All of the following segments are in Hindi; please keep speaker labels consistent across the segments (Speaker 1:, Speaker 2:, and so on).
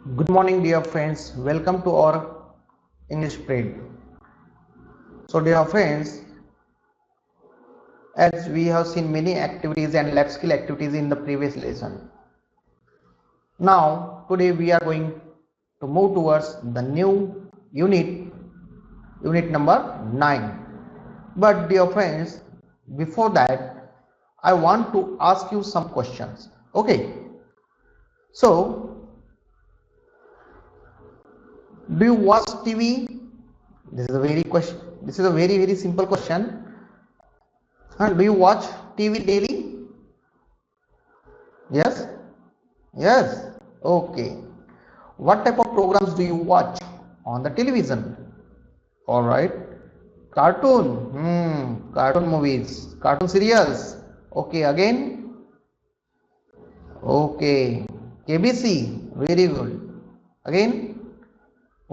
Speaker 1: Good morning, dear friends. Welcome to our English period. So, dear friends, as we have seen many activities and lab skill activities in the previous lesson. Now, today we are going to move towards the new unit number 9. But, dear friends, before that, I want to ask you some questions. Okay. So, do you watch TV? This is a very question. This is a very simple question. Do you watch TV daily? Yes? Yes. Okay. What type of programs do you watch on the television? Alright. Cartoon. Cartoon movies. Cartoon serials. Okay. Again. Okay. KBC. Very good. Again.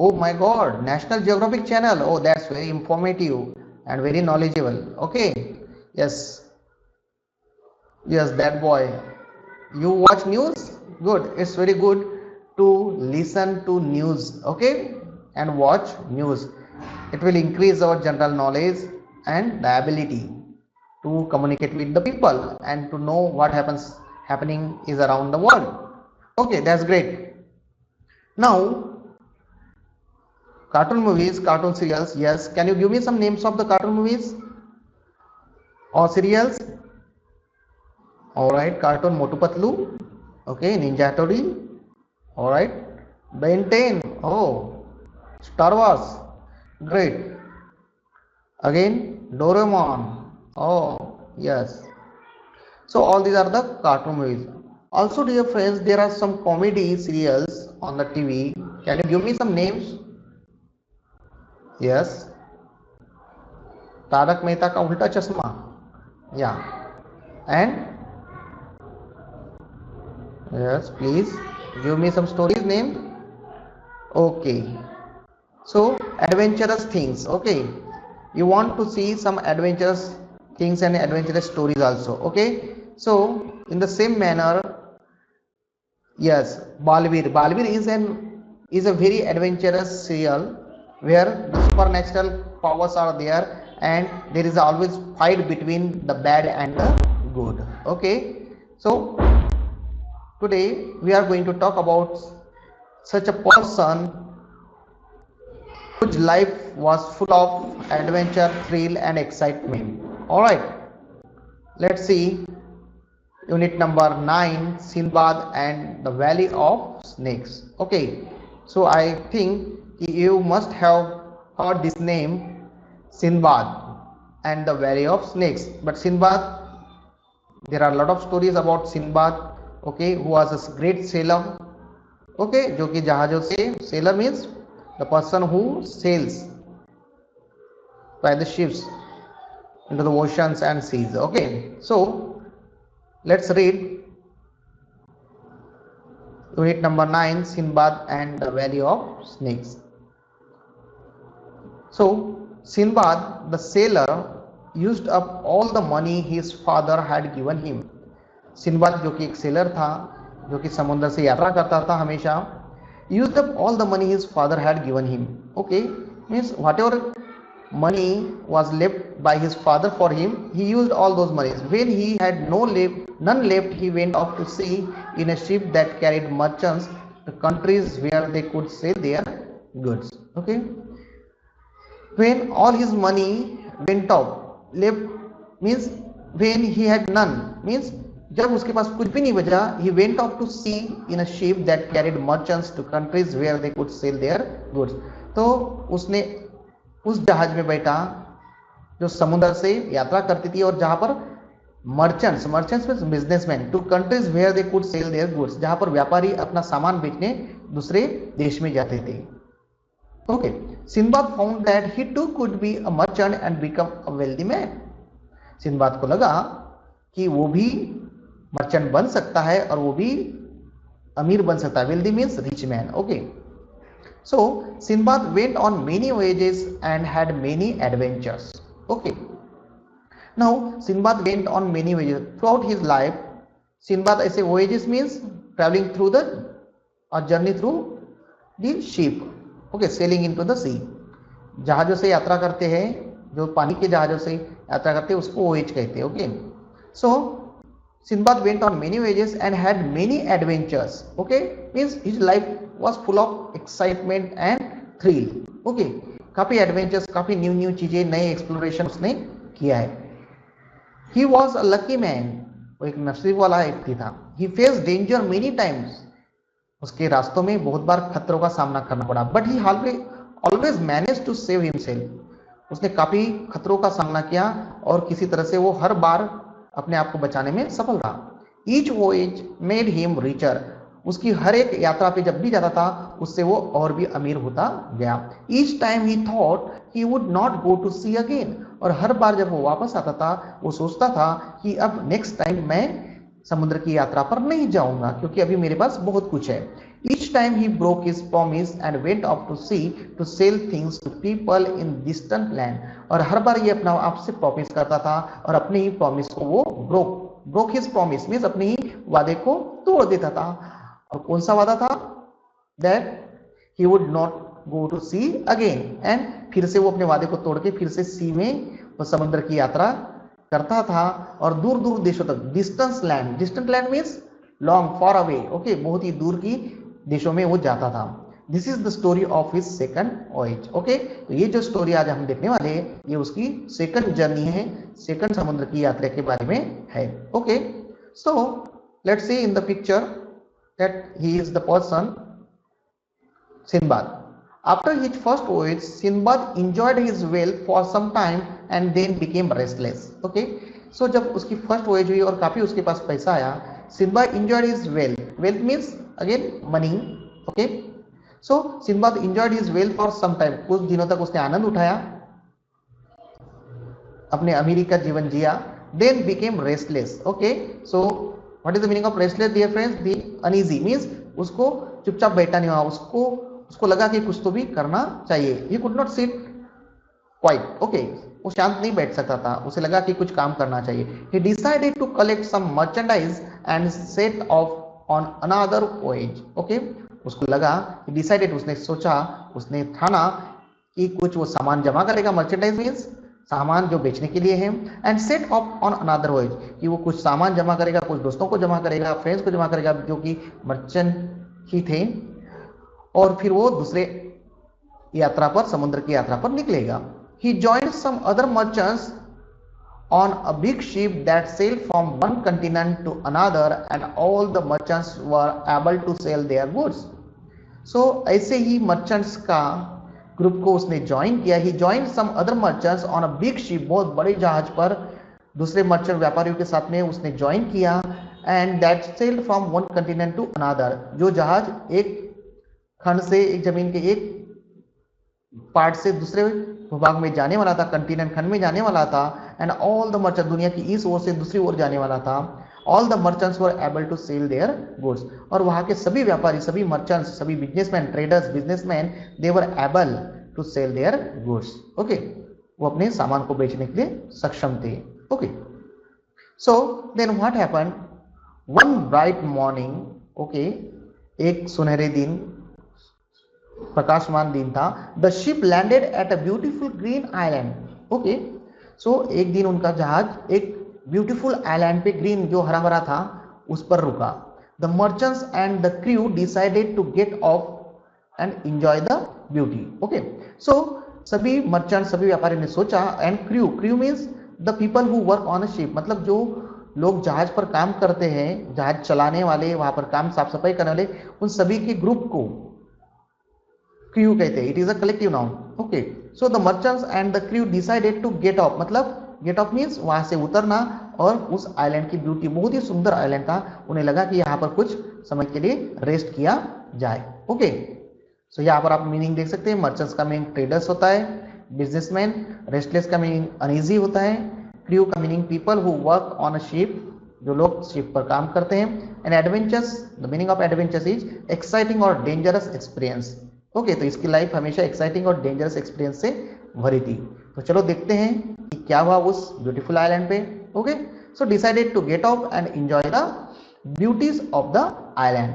Speaker 1: Oh my god. National Geographic channel. Oh, that's very informative and very knowledgeable. Okay. Yes. Yes, that boy. You watch news? Good. It's very good to listen to news, okay, and watch news. It will increase our general knowledge and the ability to communicate with the people and to know what happening is around the world. Okay, that's great. Now, cartoon movies, cartoon serials. Yes, can you give me some names of the cartoon movies or serials? All right, cartoon Motu Patlu. Okay, Ninja Tori. All right, Ben 10. Oh, Star Wars. Great. Again, Doraemon. Oh, yes. So all these are the cartoon movies. Also, dear friends, there are some comedy serials on the TV. Can you give me some names? Yes. Tarak Mehta Ka Ulta Chashma. Yeah. And yes, please give me some stories name. Okay. So adventurous things. Okay. You want to see some adventurous things and adventurous stories also. Okay. So in the same manner, yes, Balvir is a very adventurous serial where the supernatural powers are there and there is always fight between the bad and the good. Okay. So today we are going to talk about such a person whose life was full of adventure, thrill, and excitement. Alright, let's see unit number 9, Sinbad and the Valley of Snakes. Okay, so I think you must have heard this name Sinbad and the Valley of Snakes. But Sinbad, there are a lot of stories about Sinbad, okay, who was a great sailor. Okay, जो कि जहाजों से, sailor means the person who sails by the ships into the oceans and seas. Okay, so let's read unit number 9, Sinbad and the Valley of Snakes. So Sinbad the sailor used up all the money his father had given him. सिनबाद जो कि एक सेलर था, जो कि समुद्र से यात्रा करता था हमेशा, used up all the money his father had given him. Okay, means whatever money was left by his father for him, he used all those monies. When he had none left, he went off to sea in a ship that carried merchants to countries where they could sell their goods. Okay, when all his money went off, left means when he had none, means जब उसके पास कुछ भी नहीं बचा, he went off to sea in a ship that carried merchants to countries where they could sell their goods. तो उसने उस जहाज में बैठा जो समुद्र से यात्रा करती थी और जहां पर मर्चेंट्स में businessman to countries where they could sell their goods, जहां पर व्यापारी अपना सामान बेचने दूसरे देश में जाते थे. Okay, Sinbad found that he too could be a merchant and become a wealthy man. Sinbad को लगा कि वो भी मर्चेंट बन सकता है और वो भी अमीर बन सकता है. Wealthy means rich man. Okay, so Sinbad went on many voyages and had many adventures. Okay, now Sinbad went on many voyages throughout his life. Sinbad, ऐसे voyages means traveling through the journey through the ship, okay, sailing into the sea. जहाजों से यात्रा करते हैं, जो पानी के जहाजों से यात्रा करते हैं उसको वोएज कहते हैं। Okay, so Sinbad went on many voyages and had many adventures. Okay, means his life was full of excitement and thrill. Okay, काफी एडवेंचर्स, काफी न्यू न्यू चीजें, नए एक्सप्लोरेशन उसने किया है। He was a lucky man, वो एक नसीब वाला व्यक्ति था। He faced danger many times, उसके रास्तों में बहुत बार खतरों का सामना करना पड़ा, but he always manage to save himself, उसने काफी खतरों का सामना किया और किसी तरह से वो हर बार अपने आप को बचाने में सफल रहा। Each voyage made him richer, उसकी हर एक यात्रा पे जब भी जाता था उससे वो और भी अमीर होता गया। Each time he thought he would not go to sea again, और हर बार जब वो वापस आता था वो सोचता था कि अब नेक्स्ट टाइम मैं समुद्र की यात्रा पर नहीं जाऊंगा क्योंकि अभी मेरे पास बहुत कुछ है। Each time he broke his promise and went off to sea to sell things to people in distant land, और हर बार ये अपना आपसे प्रॉमिस करता था और अपने ही प्रॉमिस को वो ब्रोक हिज प्रॉमिस मीन्स अपने ही वादे को तोड़ देता था। और कौन सा वादा था? That he would not go to sea again, and फिर से वो अपने वादे को तोड़ के फिर से सी में वो समुद्र की यात्रा करता था और दूर दूर देशों तक, distant land means long, for away, okay, बहुत ही दूर की देशों में वो जाता था। This is the story of his second voyage. Okay, तो ये जो स्टोरी आज हम देखने वाले हैं ये उसकी सेकंड जर्नी है, सेकंड समुद्र की यात्रा के बारे में है। Okay, so let's see in the picture that he is the person Sinbad. After his first voyage, Sinbad enjoyed his wealth for some time and then became restless. Okay, so जब उसकी फर्स्ट वॉयज हुई और काफी उसके पास पैसा आया, Sinbad enjoyed his wealth. Wealth means again money. Okay, so Sinbad enjoyed his wealth for some time. कुछ दिनों तक उसने आनंद उठाया, अपने अमीरी का जीवन जिया. Then became restless. Okay, so what is the meaning of restless, dear friends? The uneasy means उसको चुपचाप बैठा नहीं हुआ, उसको लगा कि कुछ तो भी करना चाहिए। He could not sit quiet. Okay, वो शांत नहीं बैठ सकता था, उसे लगा कि कुछ काम करना चाहिए। He decided to collect some merchandise and set off on another voyage. Okay, उसको लगा, he decided, उसने सोचा, उसने ठाना कि कुछ वो सामान जमा करेगा। मर्चेंडाइज मीन्स सामान जो बेचने के लिए है। And set of on another voyage, कि वो कुछ सामान जमा करेगा, कुछ दोस्तों को जमा करेगा, फ्रेंड्स को जमा करेगा जो कि मर्चेंट ही थे, और फिर वो दूसरे यात्रा पर, समुद्र की यात्रा पर निकलेगा। He joined some other merchants on a big ship that sailed from one continent to another, and all the merchants were able to sell their goods. So ऐसे ही merchants का ग्रुप को उसने ज्वाइन किया। He joined some other merchants on a big ship, बहुत बड़े जहाज पर दूसरे मर्चेंट व्यापारियों के साथ में उसने ज्वाइन किया। and that sailed from one continent to another, जो जहाज एक खंड से, एक जमीन के एक पार्ट से दूसरे भूभाग में जाने वाला था, कंटिनेंट खंड में जाने वाला था। एंड ऑल द मर्चेंट, दुनिया की इस ओर से दूसरी ओर जाने वाला था। All the merchants were able to sell their goods, और वहां के सभी व्यापारी, सभी मर्चेंट्स, सभी businessman, traders, businessman, they were able to sell their goods. Okay, वो अपने सामान को बेचने के लिए सक्षम थे। Okay, so then what happened, one bright morning, okay, एक सुनहरे दिन, प्रकाशमान दिन था। The ship landed at a beautiful green island. Okay, so एक दिन उनका जहाज एक ब्यूटीफुल आइलैंड पे, ग्रीन जो हरा भरा था, उस पर रुका। The merchants and the crew decided to get off and enjoy the beauty. Okay, so सभी मर्चेंट, सभी व्यापारी ने सोचा, and crew means the people who work on a ship, मतलब जो लोग जहाज पर काम करते हैं, जहाज चलाने वाले, वहां पर काम, साफ सफाई करने वाले, उन सभी के ग्रुप को क्रू कहते हैं। It is a collective noun. Okay, so the merchants and the crew decided to get off, मतलब गेट ऑफ मीन्स वहां से उतरना, और उस आइलैंड की ब्यूटी, बहुत ही सुंदर आइलैंड था, उन्हें लगा कि यहाँ पर कुछ समय के लिए रेस्ट किया जाए। ओके, सो यहाँ पर आप मीनिंग देख सकते हैं। मर्चेंट्स का मीनिंग ट्रेडर्स होता है, बिजनेसमैन। रेस्टलेस का मीनिंग अनईजी होता है। क्रू का meaning people who work on a ship, जो लोग शिप पर काम करते हैं। And adventures, the meaning of adventures is exciting और डेंजरस एक्सपीरियंस। ओके, तो इसकी लाइफ हमेशा एक्साइटिंग और डेंजरस एक्सपीरियंस से भरी थी। तो चलो देखते हैं कि क्या हुआ उस ब्यूटीफुल आइलैंड पे। Okay, so decided to get off and enjoy the beauties of the island.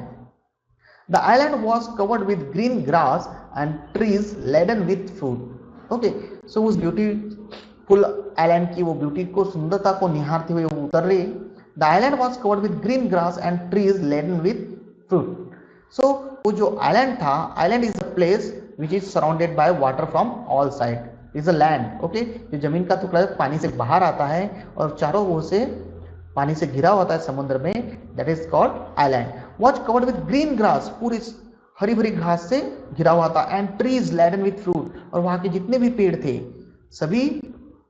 Speaker 1: The island was covered with green grass and trees laden with fruit. Okay, so उस ब्यूटीफुल आइलैंड की वो ब्यूटी को, सुंदरता को निहारते हुए वो उतर रही. The island was covered with green grass and trees laden with fruit. So वो जो आइलैंड था, island is a place which is surrounded by water from all side. Is a land. Okay, जो जमीन का टुकड़ा पानी से बाहर आता है और चारों ओर से पानी से घिरा होता है समुद्र में, that is called island. Was covered with green grass, पूरी हरी भरी घास से घिरा हुआ था. And trees laden with fruit, और वहां के जितने भी पेड़ थे सभी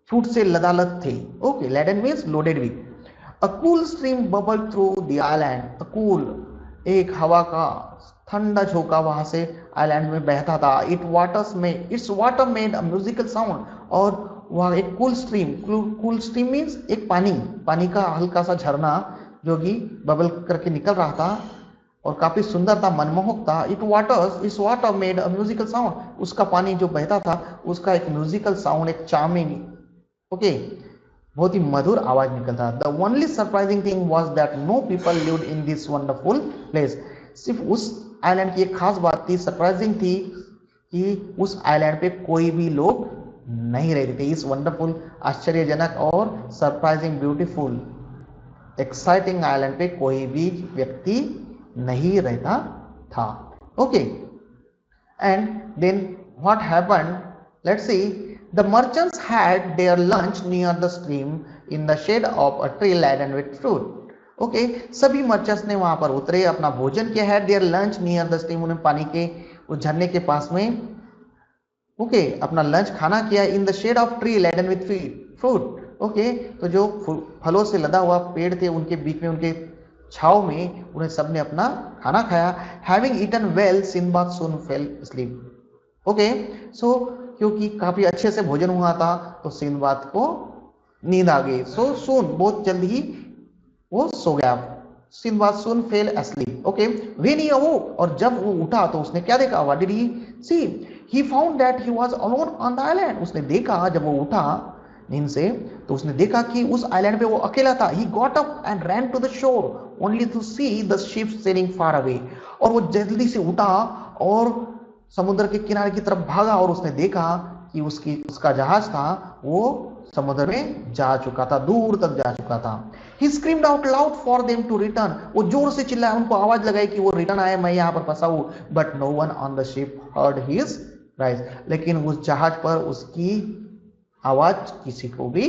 Speaker 1: फ्रूट से लदालद थे. Okay, laden means loaded with. A cool stream bubble through the island. A cool, एक हवा का ठंडा झोंका वहां से आइलैंड में बहता था. It's water made a musical sound, और वहाँ एक कूल स्ट्रीम मीन्स एक पानी का हल्का सा झरना जो कि बबल करके निकल रहा था और काफी सुंदर था, मनमोहक था. It's water made a musical sound, उसका पानी जो बहता था उसका एक म्यूजिकल साउंड, एक चार्मिंग, ओके, बहुत ही मधुर आवाज निकलता. The only surprising thing was that know people lived in this wonderful place. सिर्फ उस आइलैंड की एक खास बात थी, सरप्राइजिंग थी, कि उस आइलैंड पे कोई भी लोग नहीं रहते थे. इस वंडरफुल, आश्चर्यजनक और सरप्राइजिंग, ब्यूटीफुल, एक्साइटिंग आइलैंड पे कोई भी व्यक्ति नहीं रहता था. Okay, and then what happened, let's see. The merchants had their lunch near the stream in the shade of a tree laden with fruit. Okay, सभी मर्चेंट्स ने वहां पर उतरे, अपना भोजन किया. Had their lunch near the stream, उन्हें पानी के उस झरने के पास में ओके अपना लंच खाना किया. In the shade of tree laden with fruit. Okay, तो जो फलों से लदा हुआ पेड़ थे उनके बीच में, उनके छाव में उन्हें सबने अपना खाना खाया. Having eaten well, Sinbad soon fell asleep. Okay, सो क्योंकि काफी अच्छे से भोजन हुआ था तो सिंदबाद को नींद आ गई. सो सून, बहुत जल्द ही वो सो गया. Sindbad soon fell asleep. Okay, when he awoke, और जब वो उठा तो उसने क्या देखा? What did he see? He found that he was alone on the island. उसने देखा, जब वो उठा नींद से तो उसने देखा कि उस आइलैंड पे वो अकेला था. He got up and ran to the shore only to see the ship sailing far away. और वो जल्दी से उठा और समुद्र के किनारे की तरफ भागा और उसने देखा कि उसका जहाज था वो समुद्र में जा चुका था, दूर तक जा चुका था. He screamed out loud for them to return. वो जोर से चिल्लाया, उनको आवाज लगाई कि वो रिटर्न आए, मैं यहाँ पर फंसा हूँ. But no one on the ship heard his cries. लेकिन उस जहाज पर उसकी आवाज किसी को भी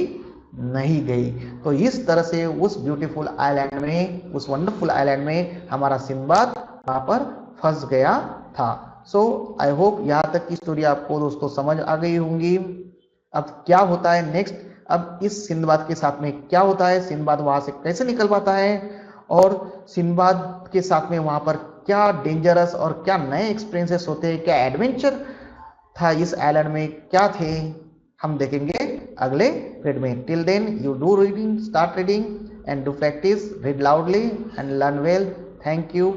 Speaker 1: नहीं गई. तो इस तरह से उस ब्यूटीफुल आइलैंड में, उस वंडरफुल आइलैंड में हमारा सिंदबाद वहां पर फंस गया था. सो आई होप यहाँ तक की स्टोरी आपको दोस्तों समझ आ गई होंगी. अब क्या होता है नेक्स्ट, अब इस सिंदबाद के साथ में क्या होता है, सिंदबाद वहां से कैसे निकल पाता है, और सिंदबाद के साथ में वहां पर क्या डेंजरस और क्या नए एक्सपीरियंसेस होते हैं, क्या एडवेंचर था इस आइलैंड में, क्या थे, हम देखेंगे अगले पीरियड में. Till then you do reading, start reading and do practice, read loudly and learn well. Thank you.